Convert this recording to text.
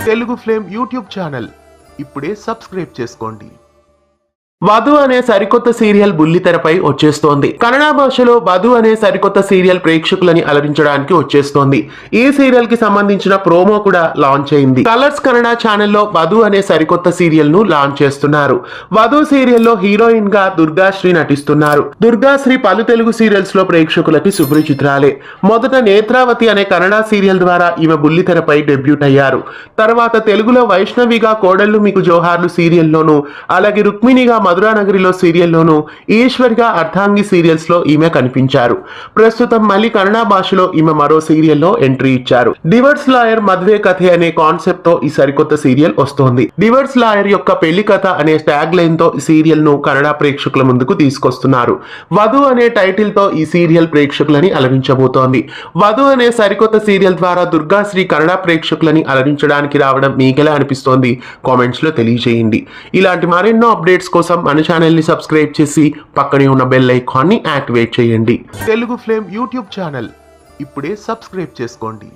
Telugu flame YouTube channel ఇప్పుడే subscribe చేసుకోండి. వధు అనే సరికొత్త సీరియల్ బుల్లితెరపై వచ్చేస్తోంది. కన్నడ భాషలో వధు అనే సరికొత్త సీరియల్ ప్రేక్షకులని అలరించడానికి వచ్చేస్తోంది. ఈ సీరియల్ కి సంబంధించిన ప్రోమో కూడా లాంచ్ అయింది. కలర్స్ కన్నడ ఛానల్లో వధు అనే సరికొత్త సీరియల్ ను లాంచ్ చేస్తున్నారు. వధు సీరియల్ లో హీరోయిన్ గా దుర్గాశ్రీ నటిస్తున్నారు. దుర్గాశ్రీ పలు తెలుగు సీరియల్స్ లో ప్రేక్షకులకి సుపరిచితురాలే. మొదట నేత్రావతి అనే కన్నడ సీరియల్ ద్వారా ఈమె బుల్లితెరపై డెబ్యూట్ అయ్యారు. తర్వాత తెలుగులో వైష్ణవిగా కోడళ్ళు మీకు జోహార్లు సీరియల్లోను, అలాగే రుక్మిణిగా మధురానగరిలో సీరియల్లోనూ, ఈశ్వర్గా అర్ధాంగి సీరియల్స్ లో ఈమె కనిపించారు. ప్రస్తుతం మళ్ళీ కన్నడ భాషలో ఈమె మరో సీరియల్లో ఎంట్రీ ఇచ్చారు. డివర్స్ లాయర్ మద్వే కథే అనే కాన్సెప్ట్ తో ఈ సరికొత్త సీరియల్ వస్తోంది. డివర్స్ లాయర్ యొక్క పెళ్లి కథ అనే ట్యాగ్ లైన్ తో ఈ సీరియల్ ను కన్నడ ప్రేక్షకుల ముందుకు తీసుకొస్తున్నారు. వధు అనే టైటిల్ తో ఈ సీరియల్ ప్రేక్షకులని అలరించబోతోంది. వధు అనే సరికొత్త సీరియల్ ద్వారా దుర్గాశ్రీ కన్నడ ప్రేక్షకులని అలరించడానికి రావడం మీకెలా అనిపిస్తోంది? కామెంట్స్ లో తెలియజేయండి. ఇలాంటి మరెన్నో అప్డేట్స్ కోసం మన ఛానల్ ని సబ్స్క్రైబ్ చేసి పక్కనే ఉన్న బెల్ ఐకాన్ ని యాక్టివేట్ చేయండి. తెలుగు ఫ్లేమ్ యూట్యూబ్ ఛానల్ ఇప్పుడే సబ్స్క్రైబ్ చేసుకోండి.